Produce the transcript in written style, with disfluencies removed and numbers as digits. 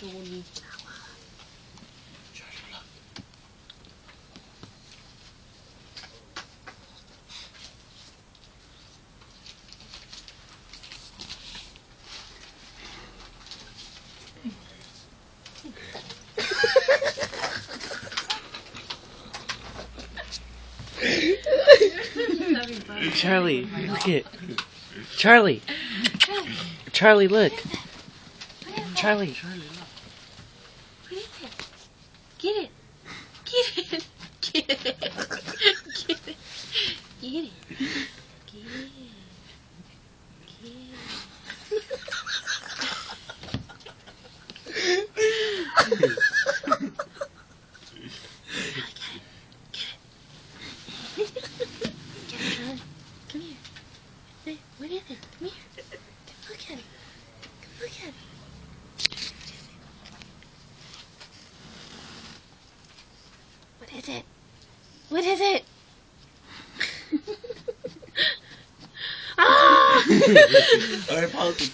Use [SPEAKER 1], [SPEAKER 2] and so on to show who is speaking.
[SPEAKER 1] Johnny.
[SPEAKER 2] Charlie, look it. Charlie. Charlie, look. Charlie.
[SPEAKER 1] What is it? Get it. Get it. Get it. Get it. Get it. Get it. Come here. Hey, what is it? Come here. Look at it. Look at it. What is it? What is it? Ah!
[SPEAKER 3] Alright, pause.